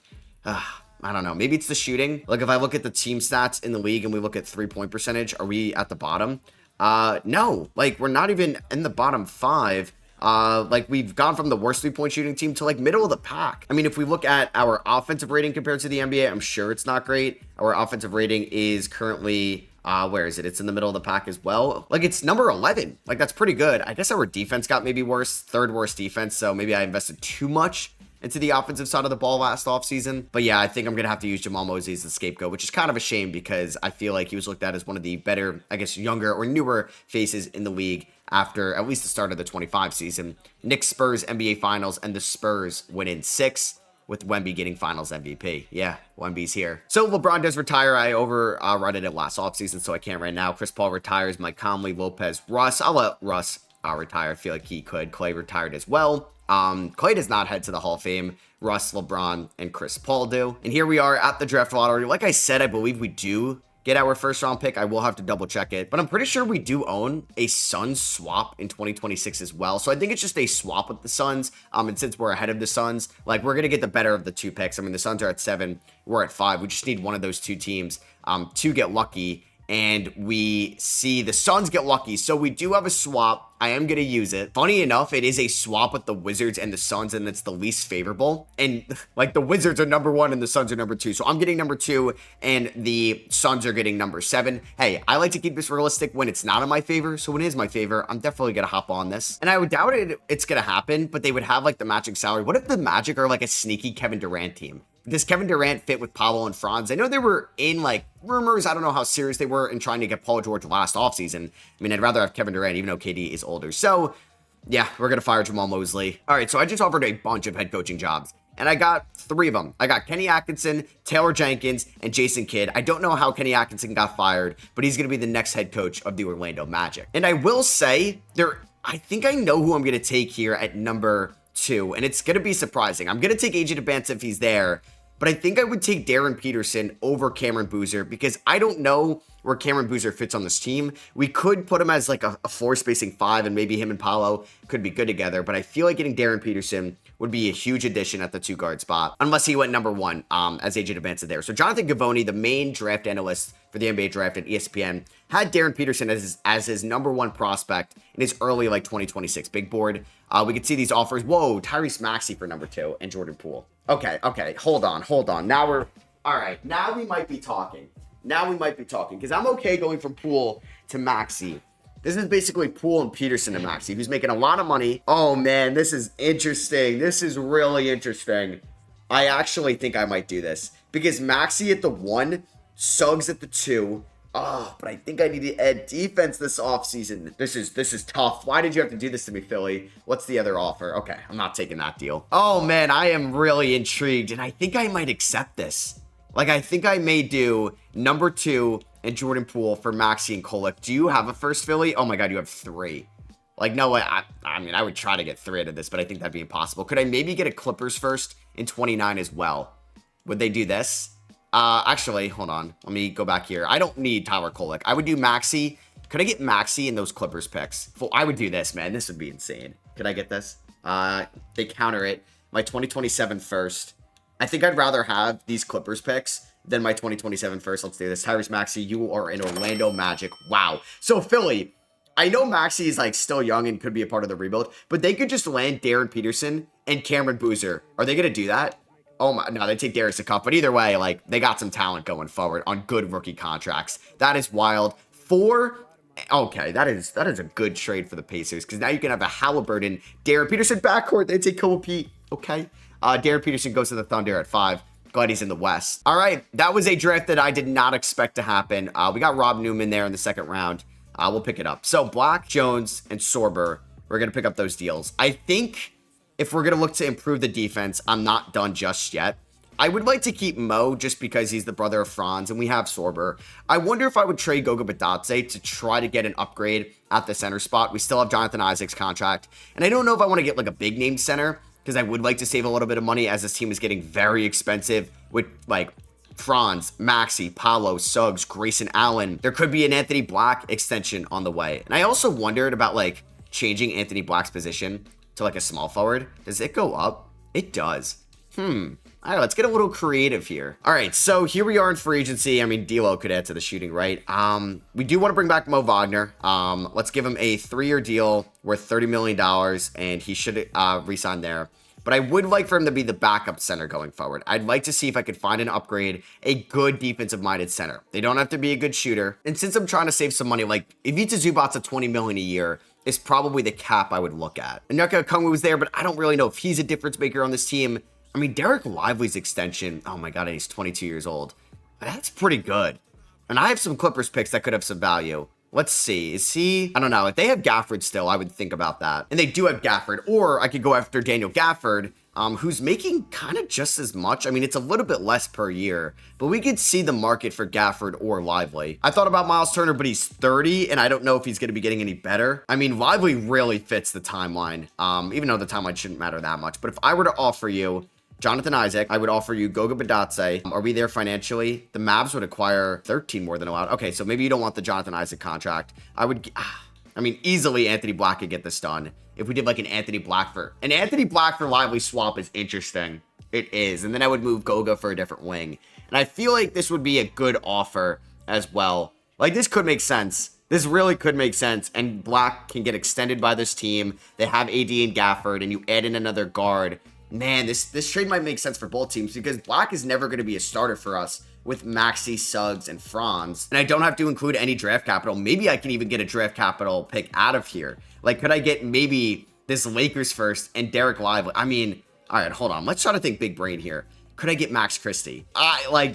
I don't know. Maybe it's the shooting. Like, if I look at the team stats in the league and we look at three-point percentage, are we at the bottom? No. Like, we're not even in the bottom 5. Like, we've gone from the worst three-point shooting team to, like, middle of the pack. I mean, if we look at our offensive rating compared to the NBA, I'm sure it's not great. Our offensive rating is currently, where is it? It's in the middle of the pack as well. Like, it's number 11. Like, that's pretty good. I guess our defense got maybe worse, third worst defense, so maybe I invested too much into the offensive side of the ball last offseason. But yeah, I think I'm going to have to use Jamal Mosley as the scapegoat, which is kind of a shame because I feel like he was looked at as one of the better, I guess, younger or newer faces in the league after at least the start of the 25 season. Knicks Spurs NBA Finals, and the Spurs win in 6 with Wemby getting Finals MVP. Yeah, Wemby's here. So LeBron does retire. I overrated it last offseason, so I can't right now. Chris Paul retires. Mike Conley, Lopez, Russ. I'll let Russ retire. I feel like he could. Clay retired as well. Clay does not head to the Hall of Fame. Russ, LeBron, and Chris Paul do. And here we are at the draft lottery. Like I said, I believe we do get our first round pick. I will have to double check it, but I'm pretty sure we do own a Suns swap in 2026 as well. So I think it's just a swap with the Suns. And since we're ahead of the Suns, like, we're going to get the better of the two picks. I mean, the Suns are at 7, we're at 5. We just need one of those two teams, to get lucky. And we see the Suns get lucky. So we do have a swap. I am going to use it. Funny enough, it is a swap with the Wizards and the Suns, and it's the least favorable. And like, the Wizards are number 1 and the Suns are number 2. So I'm getting number 2 and the Suns are getting number 7. Hey, I like to keep this realistic when it's not in my favor. So when it is my favor, I'm definitely going to hop on this. And I would doubt it's going to happen, but they would have like the matching salary. What if the Magic are like a sneaky Kevin Durant team? Does Kevin Durant fit with Paolo and Franz? I know they were in like rumors. I don't know how serious they were in trying to get Paul George last offseason. I mean, I'd rather have Kevin Durant, even though KD is older. So yeah, we're going to fire Jamal Mosley. All right, so I just offered a bunch of head coaching jobs, and I got 3 of them. I got Kenny Atkinson, Taylor Jenkins, and Jason Kidd. I don't know how Kenny Atkinson got fired, but he's going to be the next head coach of the Orlando Magic. And I will say, I think I know who I'm going to take here at number 2, and it's going to be surprising. I'm going to take AJ DeBance if he's there, but I think I would take Darren Peterson over Cameron Boozer because I don't know where Cameron Boozer fits on this team. We could put him as like a floor spacing 5, and maybe him and Paolo could be good together, but I feel like getting Darren Peterson would be a huge addition at the 2-guard spot, unless he went number 1 as AJ DeBance there. So Jonathan Givony, the main draft analyst for the NBA draft at ESPN, had Darren Peterson as his number 1 prospect in his early like 2026 big board. We could see these offers. Whoa, Tyrese Maxey for number 2 and Jordan Poole. Okay, hold on. Now we might be talking. Because I'm okay going from Poole to Maxey. This is basically Poole and Peterson to Maxey, who's making a lot of money. Oh man, this is interesting. This is really interesting. I actually think I might do this because Maxey at the 1, Suggs at the 2. Oh, but I think I need to add defense this offseason. This is tough. Why did you have to do this to me, Philly? What's the other offer? Okay, I'm not taking that deal. Oh man, I am really intrigued, and I think I might accept this. Like, I think I may do number 2 and Jordan Poole for Maxey and Kolek. Do you have a first, Philly? Oh my God, you have 3. Like, no way. I mean, I would try to get 3 out of this, but I think that'd be impossible. Could I maybe get a Clippers first in 29 as well? Would they do this? Actually, hold on. Let me go back here. I don't need Tyler Kolek. I would do Maxey. Could I get Maxey in those Clippers picks? I would do this, man. This would be insane. Could I get this? They counter it. My 2027 first. I think I'd rather have these Clippers picks than my 2027 first. Let's do this. Tyrese Maxey, you are in Orlando Magic. Wow. So Philly, I know Maxey is like still young and could be a part of the rebuild, but they could just land Darren Peterson and Cameron Boozer. Are they going to do that? Oh my, no, they take Darius a cup. But either way, like, they got some talent going forward on good rookie contracts. That is wild. Okay, that is a good trade for the Pacers, because now you can have a Halliburton, Darren Peterson backcourt. They take Kobe Pete. Okay. Darren Peterson goes to the Thunder at 5. Glad he's in the West. All right, that was a draft that I did not expect to happen. We got Rob Newman there in the second round. We'll pick it up. So Black, Jones, and Sorber, we're going to pick up those deals. I think if we're going to look to improve the defense, I'm not done just yet. I would like to keep Mo just because he's the brother of Franz and we have Sorber. I wonder if I would trade Goga Bitadze to try to get an upgrade at the center spot. We still have Jonathan Isaac's contract. And I don't know if I want to get like a big name center, because I would like to save a little bit of money as this team is getting very expensive with like Franz, Maxey, Paolo, Suggs, Grayson Allen. There could be an Anthony Black extension on the way. And I also wondered about like changing Anthony Black's position to like a small forward. Does it go up? It does. All right, let's get a little creative here. All right, so here we are in free agency. I mean, D'Lo could add to the shooting, right? We do want to bring back Mo Wagner. Let's give him a 3-year deal worth $30 million, and he should re-sign there. But I would like for him to be the backup center going forward. I'd like to see if I could find an upgrade, a good defensive-minded center. They don't have to be a good shooter. And since I'm trying to save some money, like Ivica Zubac's at $20 million a year is probably the cap I would look at. And Onyeka Okongwu was there, but I don't really know if he's a difference maker on this team. I mean, Derek Lively's extension, oh my God, and he's 22 years old. That's pretty good. And I have some Clippers picks that could have some value. Let's see. Is he? I don't know. If they have Gafford still, I would think about that. And they do have Gafford. Or I could go after Daniel Gafford, who's making kind of just as much. I mean, it's a little bit less per year. But we could see the market for Gafford or Lively. I thought about Miles Turner, but he's 30, and I don't know if he's going to be getting any better. I mean, Lively really fits the timeline, even though the timeline shouldn't matter that much. But if I were to offer you Jonathan Isaac, I would offer you Goga Bitadze. Are we there financially? The Mavs would acquire 13 more than allowed. Okay, so maybe you don't want the Jonathan Isaac contract. I mean, easily Anthony Black could get this done. If we did like an Anthony Black for Lively swap is interesting. It is. And then I would move Goga for a different wing. And I feel like this would be a good offer as well. Like, this could make sense. This really could make sense. And Black can get extended by this team. They have AD and Gafford, and you add in another guard. Man, this trade might make sense for both teams, because Black is never going to be a starter for us with Maxey, Suggs, and Franz. And I don't have to include any draft capital. Maybe I can even get a draft capital pick out of here. Like, could I get maybe this Lakers first and Derek Lively? I mean, all right, hold on. Let's try to think big brain here. Could I get Max Christie?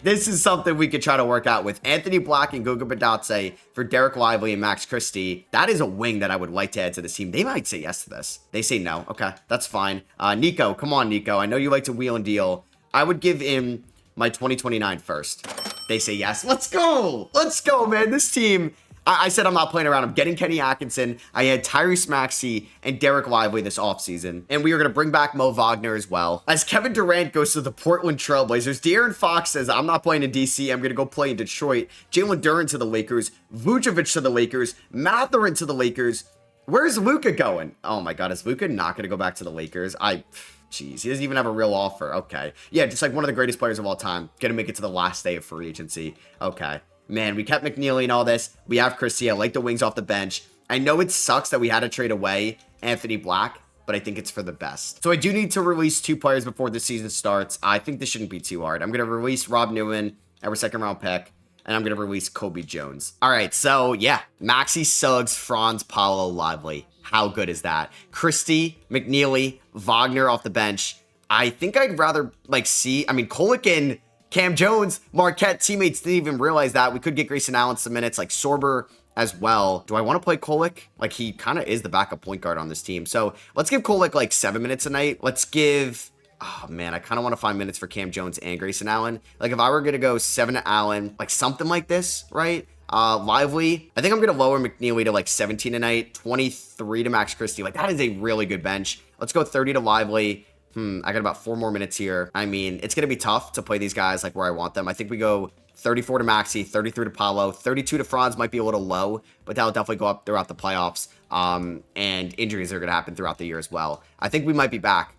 This is something we could try to work out with Anthony Black and Goga Bitadze for Derek Lively and Max Christie. That is a wing that I would like to add to this team. They might say yes to this. They say no. Okay, that's fine. Nico, come on, Nico. I know you like to wheel and deal. I would give him my 2029 first. They say yes. Let's go. Let's go, man. This team, I said I'm not playing around. I'm getting Kenny Atkinson. I had Tyrese Maxey and Derek Lively this offseason. And we are going to bring back Mo Wagner as well. As Kevin Durant goes to the Portland Trailblazers, De'Aaron Fox says, I'm not playing in DC. I'm going to go play in Detroit. Jalen Duren to the Lakers. Vucevic to the Lakers. Mathurin to the Lakers. Where's Luka going? Oh my God, is Luka not going to go back to the Lakers? Jeez, he doesn't even have a real offer. Okay. Yeah, just like one of the greatest players of all time. Going to make it to the last day of free agency. Okay. Man, we kept McNeely and all this. We have Christie. I like the wings off the bench. I know it sucks that we had to trade away Anthony Black, but I think it's for the best. So I do need to release 2 players before the season starts. I think this shouldn't be too hard. I'm going to release Rob Newman, our second round pick, and I'm going to release Kobe Jones. All right, so yeah, Maxey, Suggs, Franz, Paolo, Lively. How good is that? Christie, McNeely, Wagner off the bench. I think I'd rather Kolek and Cam Jones, Marquette teammates didn't even realize that. We could get Grayson Allen some minutes, like Sorber as well. Do I want to play Kolek? Like, he kind of is the backup point guard on this team. So let's give Kolek like 7 minutes a night. Let's give, oh man, I kind of want to find minutes for Cam Jones and Grayson Allen. Like, if I were going to go 7 to Allen, like something like this, right? Lively, I think I'm going to lower McNeely to like 17 a night, 23 to Max Christie. Like, that is a really good bench. Let's go 30 to Lively. I got about 4 more minutes here. I mean, it's going to be tough to play these guys like where I want them. I think we go 34 to Maxey, 33 to Paolo, 32 to Franz might be a little low, but that'll definitely go up throughout the playoffs. And injuries are going to happen throughout the year as well. I think we might be back.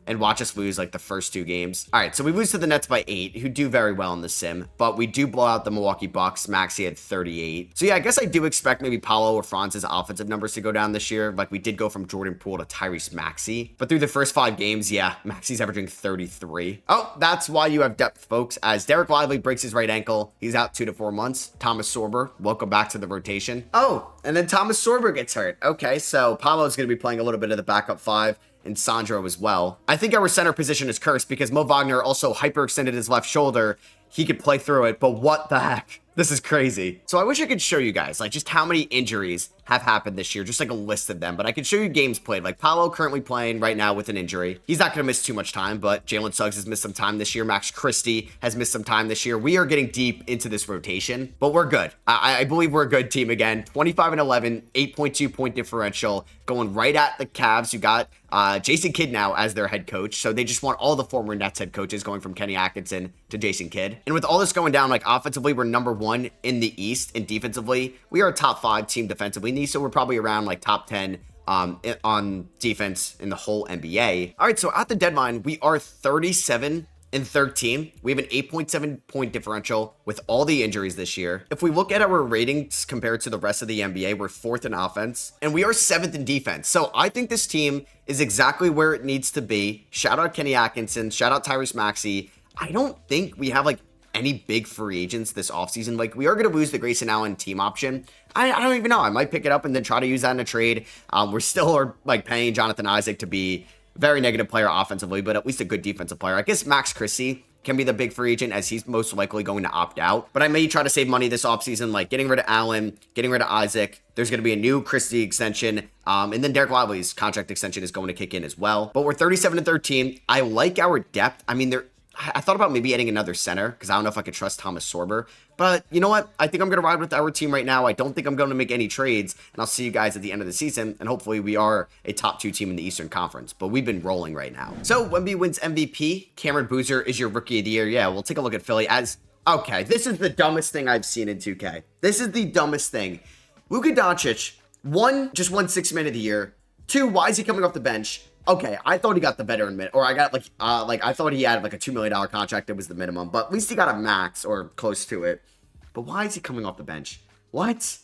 and watch us lose like the first 2 games. All right, so we lose to the Nets by 8, who do very well in the sim, but we do blow out the Milwaukee Bucks. Maxey had 38. So yeah, I guess I do expect maybe Paolo or Franz's offensive numbers to go down this year. Like we did go from Jordan Poole to Tyrese Maxey, but through the first 5 games, yeah, Maxey's averaging 33. Oh, that's why you have depth, folks, as Derek Lively breaks his right ankle. He's out 2 to 4 months. Thomas Sorber, welcome back to the rotation. Oh, and then Thomas Sorber gets hurt. Okay, so Paolo's going to be playing a little bit of the backup 5. And Sandro as well. I think our center position is cursed because Mo Wagner also hyperextended his left shoulder. He could play through it, but what the heck? This is crazy. So I wish I could show you guys like just how many injuries have happened this year, just like a list of them, but I could show you games played. Like Paolo currently playing right now with an injury. He's not going to miss too much time, but Jalen Suggs has missed some time this year. Max Christie has missed some time this year. We are getting deep into this rotation, but we're good. I believe we're a good team again. 25-11, 8.2 point differential, going right at the Cavs. You got Jason Kidd now as their head coach, so they just want all the former Nets head coaches going from Kenny Atkinson to Jason Kidd. And with all this going down, like offensively, we're number 1 in the East, and defensively, we are a top 5 team defensively. So we're probably around like top 10 on defense in the whole NBA. All right, so at the deadline, we are 37-13. We have an 8.7 point differential with all the injuries this year. If we look at our ratings compared to the rest of the NBA, we're 4th in offense and we are 7th in defense. So I think this team is exactly where it needs to be. Shout out Kenny Atkinson. Shout out Tyrese Maxey. I don't think we have like any big free agents this offseason. Like we are going to lose the Grayson Allen team option. I don't even know. I might pick it up and then try to use that in a trade. We're still like paying Jonathan Isaac to be a very negative player offensively, but at least a good defensive player. I guess Max Christie can be the big free agent as he's most likely going to opt out. But I may try to save money this offseason, like getting rid of Allen, getting rid of Isaac. There's going to be a new Christie extension. And then Derek Lively's contract extension is going to kick in as well. But we're 37-13. I like our depth. I mean, I thought about maybe adding another center because I don't know if I could trust Thomas Sorber. But you know what? I think I'm going to ride with our team right now. I don't think I'm going to make any trades. And I'll see you guys at the end of the season. And hopefully we are a top 2 team in the Eastern Conference. But we've been rolling right now. So Wemby wins MVP. Cameron Boozer is your rookie of the year. Yeah, we'll take a look at Philly as... Okay, this is the dumbest thing I've seen in 2K. This is the dumbest thing. Luka Doncic, 1, just won 6th man of the year. 2, why is he coming off the bench? Okay, I thought he got the veteran minute, or I got I thought he had like a $2 million contract that was the minimum, but at least he got a max or close to it. But why is he coming off the bench? What?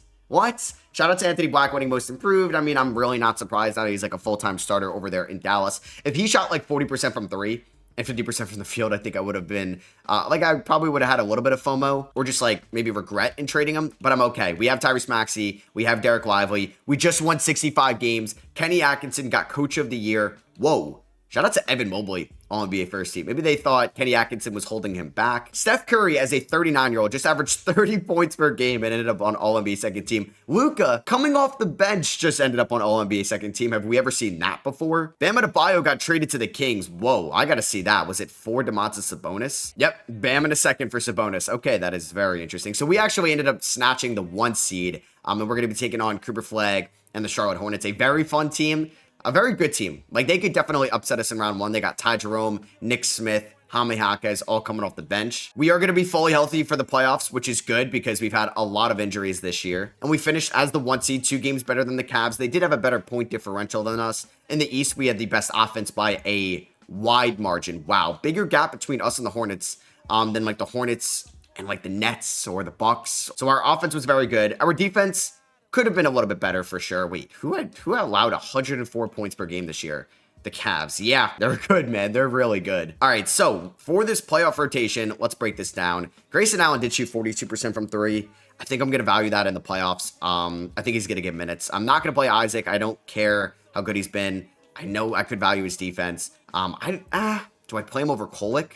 Shout out to Anthony Black winning most improved. I mean, I'm really not surprised that he's like a full-time starter over there in Dallas. If he shot like 40% from 3 and 50% from the field, I think I would have been, I probably would have had a little bit of FOMO or just like maybe regret in trading him, but I'm okay. We have Tyrese Maxey. We have Derek Lively. We just won 65 games. Kenny Atkinson got coach of the year. Whoa. Shout out to Evan Mobley, All-NBA first team. Maybe they thought Kenny Atkinson was holding him back. Steph Curry, as a 39-year-old, just averaged 30 points per game and ended up on All-NBA second team. Luka, coming off the bench, just ended up on All-NBA second team. Have we ever seen that before? Bam Adebayo got traded to the Kings. Whoa, I gotta see that. Was it for Domantas Sabonis? Yep, Bam in a second for Sabonis. Okay, that is very interesting. So we actually ended up snatching the 1 seed, and we're gonna be taking on Cooper Flag and the Charlotte Hornets. A very fun team. A very good team. Like, they could definitely upset us in round 1. They got Ty Jerome, Nick Smith, Jaime Jaquez all coming off the bench. We are going to be fully healthy for the playoffs, which is good because we've had a lot of injuries this year. And we finished as the 1 seed, 2 games better than the Cavs. They did have a better point differential than us. In the East, we had the best offense by a wide margin. Wow. Bigger gap between us and the Hornets than like the Hornets and like the Nets or the Bucks. So our offense was very good. Our defense could have been a little bit better for sure. Wait, who allowed 104 points per game this year? The Cavs. Yeah, they're good, man. They're really good. All right, so for this playoff rotation, let's break this down. Grayson Allen did shoot 42% from 3. I think I'm going to value that in the playoffs. I think he's going to get minutes. I'm not going to play Isaac. I don't care how good he's been. I know I could value his defense. Do I play him over Kolek?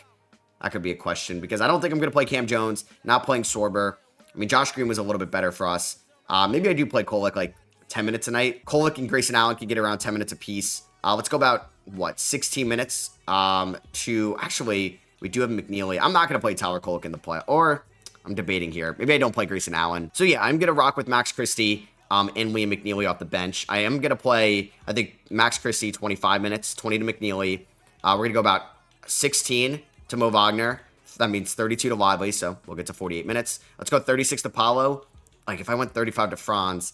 That could be a question because I don't think I'm going to play Cam Jones. Not playing Sorber. I mean, Josh Green was a little bit better for us. Maybe I do play Kolek like 10 minutes a night. Kolek and Grayson Allen can get around 10 minutes apiece. Let's go about, 16 minutes to, actually, we do have McNeely. I'm not going to play Tyler Kolek in the play, or I'm debating here. Maybe I don't play Grayson Allen. So yeah, I'm going to rock with Max Christie and Liam McNeely off the bench. I am going to play, I think, Max Christie 25 minutes, 20 to McNeely. We're going to go about 16 to Mo Wagner. That means 32 to Lively, so we'll get to 48 minutes. Let's go 36 to Paolo. Like, if I went 35 to Franz,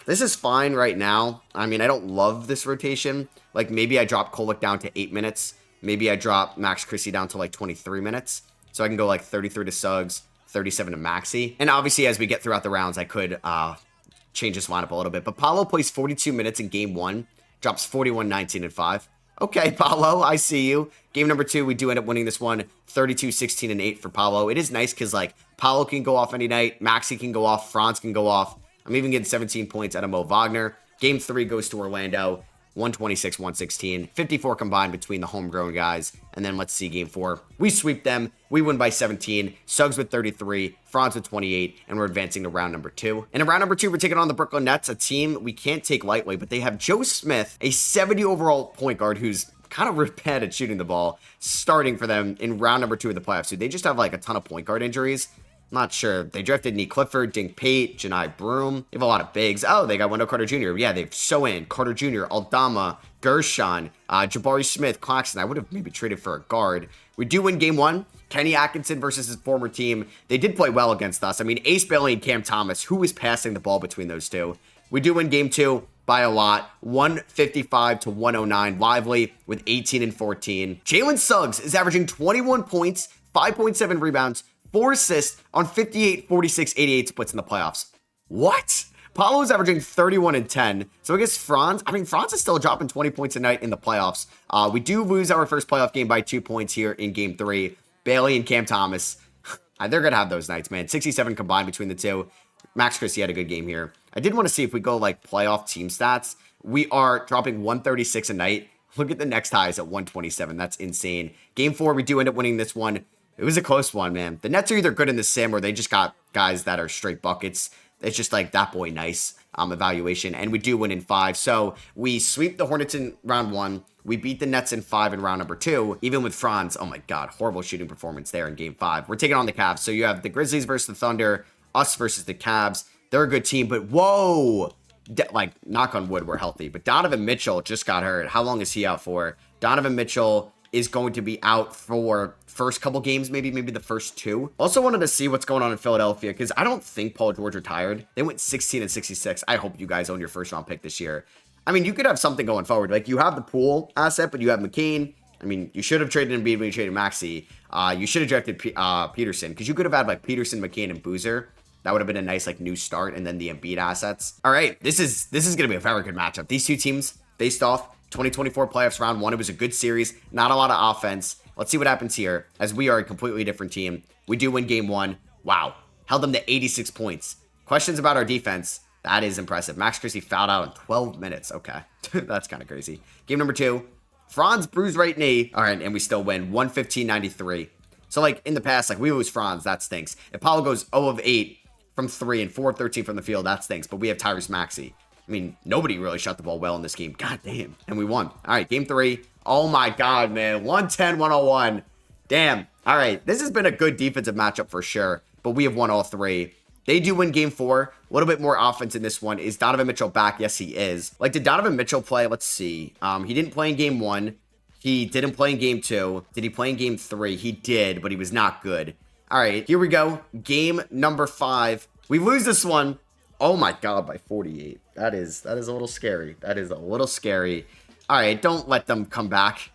this is fine right now. I mean, I don't love this rotation. Like, maybe I drop Kolek down to 8 minutes maybe I drop Max Christie down to like 23 minutes. So I can go like 33 to Suggs, 37 to Maxi. And obviously, as we get throughout the rounds, I could change this lineup a little bit. But Paolo plays 42 minutes in game 1, drops 41, 19, and 5. Okay, Paolo, I see you. Game number 2, we do end up winning this one, 32, 16, and 8 for Paolo. It is nice because, like, Paolo can go off any night. Maxi can go off. Franz can go off. I'm even getting 17 points out of Mo Wagner. Game 3 goes to Orlando. 126, 116, 54 combined between the homegrown guys. And then let's see game 4. We sweep them. We win by 17. Suggs with 33, Franz with 28, and we're advancing to round number 2. And in round number 2, we're taking on the Brooklyn Nets, a team we can't take lightly, but they have Joe Smith, a 70 overall point guard who's kind of bad at shooting the ball, starting for them in round number 2 of the playoffs. So they just have like a ton of point guard injuries. Not sure. They drafted Nee Clifford, Dink Pate, Janai Broom. They have a lot of bigs. Oh, they got Wendell Carter Jr. Yeah, they've Sohan, Carter Jr., Aldama, Gershon, Jabari Smith, Claxton. I would have maybe traded for a guard. We do win game 1. Kenny Atkinson versus his former team. They did play well against us. I mean, Ace Bailey and Cam Thomas, who was passing the ball between those two? We do win game 2 by a lot, 155 to 109. Lively with 18 and 14. Jalen Suggs is averaging 21 points, 5.7 rebounds, 4 assists on 58, 46, 88 splits in the playoffs. What? Paolo's averaging 31 and 10. So I guess Franz is still dropping 20 points a night in the playoffs. We do lose our first playoff game by 2 points here in game 3. Bailey and Cam Thomas, they're going to have those nights, man. 67 combined between the two. Max Christie had a good game here. I did want to see if we go like playoff team stats. We are dropping 136 a night. Look at the next highs at 127. That's insane. Game 4, we do end up winning this one. It was a close one, man. The Nets are either good in the sim or they just got guys that are straight buckets. It's just like that boy nice evaluation. And we do win in 5. So we sweep the Hornets in round 1. We beat the Nets in 5 in round number 2. Even with Franz, oh my God, horrible shooting performance there in game 5. We're taking on the Cavs. So you have the Grizzlies versus the Thunder, us versus the Cavs. They're a good team, but whoa. Like, knock on wood, we're healthy. But Donovan Mitchell just got hurt. How long is he out for? Donovan Mitchell is going to be out for first couple games, maybe the first 2. Also wanted to see what's going on in Philadelphia because I don't think Paul George retired. They went 16 and 66. I hope you guys own your first round pick this year. I mean, you could have something going forward. Like, you have the Poole asset, but you have McCain. I mean, you should have traded Embiid when you traded Maxey. You should have drafted Peterson because you could have had like Peterson, McCain, and Boozer. That would have been a nice like new start, and then the Embiid assets. All right, this is going to be a very good matchup. These two teams faced off 2024 playoffs round 1. It was a good series, not a lot of offense. Let's see what happens here as we are a completely different team. We do win game 1. Wow, held them to 86 points. Questions about our defense? That is impressive. Max Christie fouled out in 12 minutes. Okay, that's kind of crazy. Game number 2, Franz bruised right knee. All right, and we still win 115-93. So like in the past, like we lose Franz, that stinks. If Paulo goes 0 of 8 from 3 and 4 of 13 from the field, that stinks. But we have Tyrese Maxey. I mean, nobody really shot the ball well in this game. God damn. And we won. All right, game 3. Oh my God, man. 110-101. Damn. All right, this has been a good defensive matchup for sure. But we have won all 3. They do win game 4. A little bit more offense in this one. Is Donovan Mitchell back? Yes, he is. Like, did Donovan Mitchell play? Let's see. He didn't play in game 1. He didn't play in game 2. Did he play in game 3? He did, but he was not good. All right, here we go. Game number 5. We lose this one. Oh my God, by 48. That is a little scary. That is a little scary. All right, don't let them come back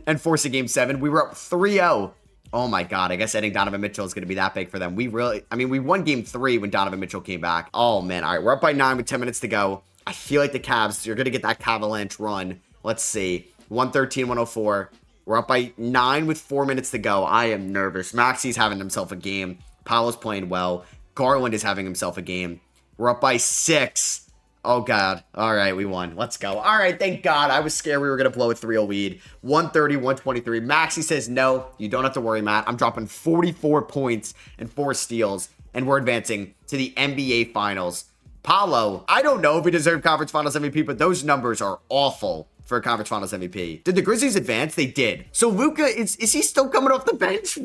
and force a game 7. We were up 3-0. Oh my God, I guess adding Donovan Mitchell is going to be that big for them. We won game 3 when Donovan Mitchell came back. Oh man, all right, we're up by 9 with 10 minutes to go. I feel like the Cavs, you're going to get that Cavalanche run. Let's see, 113-104. We're up by 9 with 4 minutes to go. I am nervous. Maxey's having himself a game. Paolo's playing well. Garland is having himself a game. We're up by 6. Oh, God. All right, we won. Let's go. All right, thank God. I was scared we were going to blow a 3-0 lead. 130-123. Maxey says, no, you don't have to worry, Matt. I'm dropping 44 points and 4 steals, and we're advancing to the NBA Finals. Paolo, I don't know if he deserved Conference Finals MVP, but those numbers are awful for a Conference Finals MVP. Did the Grizzlies advance? They did. So Luka, is he still coming off the bench?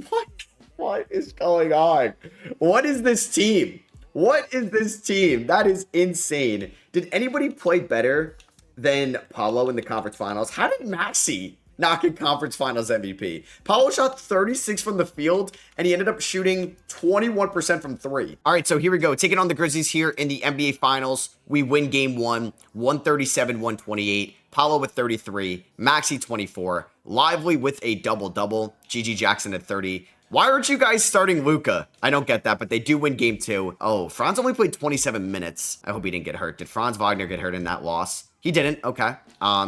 What is going on? What is this team? What is this team? That is insane. Did anybody play better than Paolo in the Conference Finals? How did Maxey not get Conference Finals MVP? Paolo shot 36 from the field, and he ended up shooting 21% from 3. All right, so here we go. Taking on the Grizzlies here in the NBA Finals. We win game 1, 137-128. Paolo with 33, Maxi 24, Lively with a double-double, GG Jackson at 30. Why aren't you guys starting Luka? I don't get that, but they do win game 2. Oh, Franz only played 27 minutes. I hope he didn't get hurt. Did Franz Wagner get hurt in that loss? He didn't. Okay.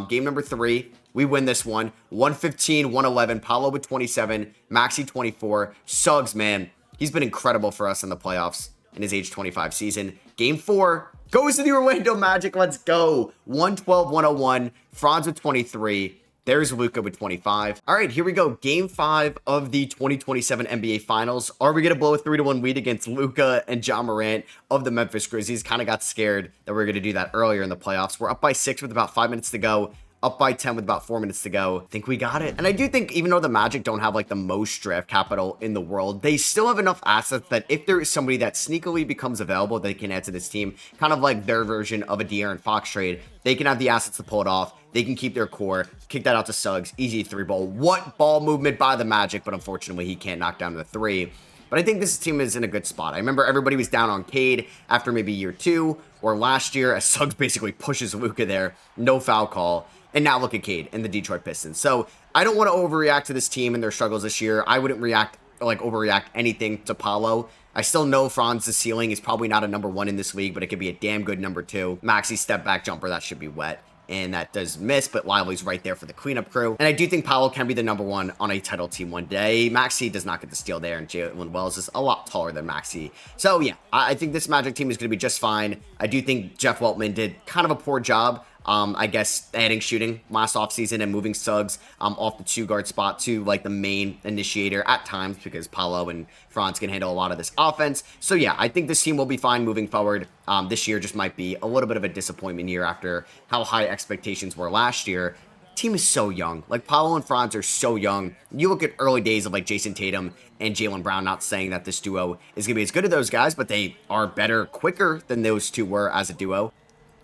Game number 3. We win this one. 115, 111. Paolo with 27. Maxi 24. Suggs, man, he's been incredible for us in the playoffs in his age 25 season. Game 4 goes to the Orlando Magic. Let's go. 112, 101. Franz with 23. There's Luka with 25. All right, here we go. Game 5 of the 2027 NBA Finals. Are we going to blow a 3-1 lead against Luka and Ja Morant of the Memphis Grizzlies? Kind of got scared that we were going to do that earlier in the playoffs. We're up by 6 with about 5 minutes to go. Up by 10 with about 4 minutes to go. I think we got it. And I do think even though the Magic don't have like the most draft capital in the world, they still have enough assets that if there is somebody that sneakily becomes available, they can add to this team, kind of like their version of a De'Aaron Fox trade. They can have the assets to pull it off. They can keep their core, kick that out to Suggs, easy 3-ball. What ball movement by the Magic, but unfortunately he can't knock down the 3. But I think this team is in a good spot. I remember everybody was down on Cade after maybe year 2 or last year as Suggs basically pushes Luka there. No foul call. And now look at Cade and the Detroit Pistons. So I don't want to overreact to this team and their struggles this year. I wouldn't overreact anything to Paolo. I still know Franz's ceiling is probably not a number 1 in this league, but it could be a damn good number 2. Maxi step back jumper, that should be wet. And that does miss, but Lively's right there for the cleanup crew. And I do think Paolo can be the number 1 on a title team one day. Maxi does not get the steal there, and Jalen Wells is a lot taller than Maxi. So yeah, I think this Magic team is going to be just fine. I do think Jeff Weltman did kind of a poor job. I guess adding shooting last offseason and moving Suggs off the 2-guard spot to like the main initiator at times because Paolo and Franz can handle a lot of this offense. So yeah, I think this team will be fine moving forward. This year just might be a little bit of a disappointment year after how high expectations were last year. Team is so young. Like Paolo and Franz are so young. You look at early days of like Jason Tatum and Jaylen Brown, not saying that this duo is going to be as good as those guys, but they are better quicker than those two were as a duo.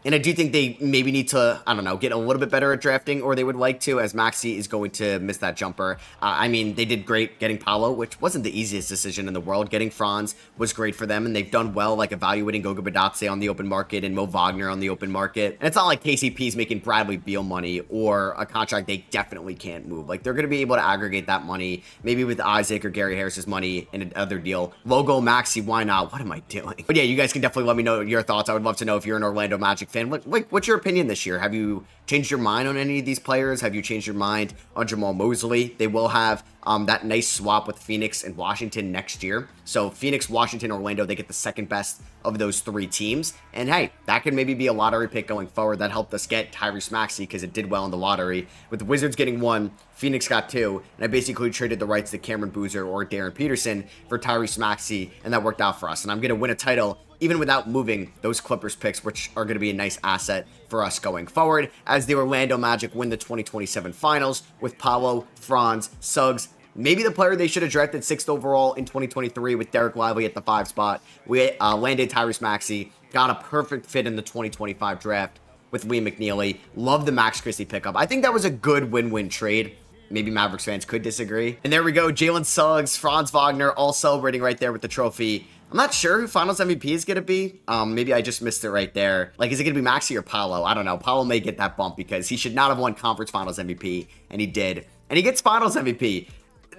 And I do think they maybe need to, I don't know, get a little bit better at drafting, or they would like to, as Maxi is going to miss that jumper. I mean, they did great getting Paolo, which wasn't the easiest decision in the world. Getting Franz was great for them, and they've done well, like evaluating Goga Badatse on the open market and Mo Wagner on the open market. And it's not like KCP's making Bradley Beal money or a contract they definitely can't move. Like, they're going to be able to aggregate that money, maybe with Isaac or Gary Harris's money in another deal. Logo Maxi, why not? What am I doing? But yeah, you guys can definitely let me know your thoughts. I would love to know if you're an Orlando Magic fan. What's your opinion this year? Have you changed your mind on any of these players? Have you changed your mind on Jamal Mosley? They will have that nice swap with Phoenix and Washington next year. So Phoenix, Washington, Orlando, they get the second best of those 3 teams. And hey, that could maybe be a lottery pick going forward. That helped us get Tyrese Maxey because it did well in the lottery. With the Wizards getting 1, Phoenix got 2, and I basically traded the rights to Cameron Boozer or Darren Peterson for Tyrese Maxey, and that worked out for us. And I'm going to win a title even without moving those Clippers picks, which are going to be a nice asset for us going forward, as the Orlando Magic win the 2027 Finals with Paolo, Franz, Suggs, maybe the player they should have drafted 6th overall in 2023 with Derek Lively at the 5 spot. We landed Tyrese Maxey, got a perfect fit in the 2025 draft with Liam McNeely. Love the Max Christie pickup. I think that was a good win-win trade. Maybe Mavericks fans could disagree. And there we go, Jalen Suggs, Franz Wagner, all celebrating right there with the trophy. I'm not sure who Finals MVP is going to be. Maybe I just missed it right there. Like, is it going to be Maxey or Paolo? I don't know. Paolo may get that bump because he should not have won Conference Finals MVP, and he did. And he gets Finals MVP.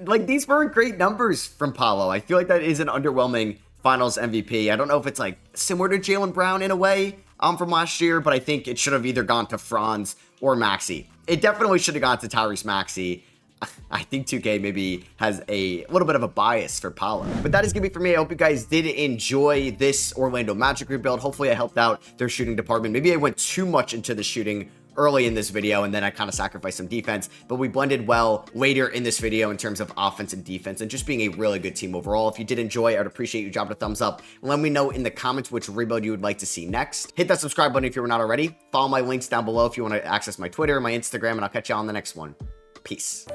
Like, these weren't great numbers from Paolo. I feel like that is an underwhelming Finals MVP. I don't know if it's, like, similar to Jaylen Brown in a way from last year, but I think it should have either gone to Franz or Maxey. It definitely should have gone to Tyrese Maxey. I think 2K maybe has a little bit of a bias for Paolo. But that is going to be for me. I hope you guys did enjoy this Orlando Magic rebuild. Hopefully I helped out their shooting department. Maybe I went too much into the shooting early in this video and then I kind of sacrificed some defense, but we blended well later in this video in terms of offense and defense and just being a really good team overall. If you did enjoy, I would appreciate you dropping a thumbs up and let me know in the comments which rebuild you would like to see next. Hit that subscribe button if you were not already. Follow my links down below if you want to access my Twitter, my Instagram, and I'll catch you on the next one. Peace.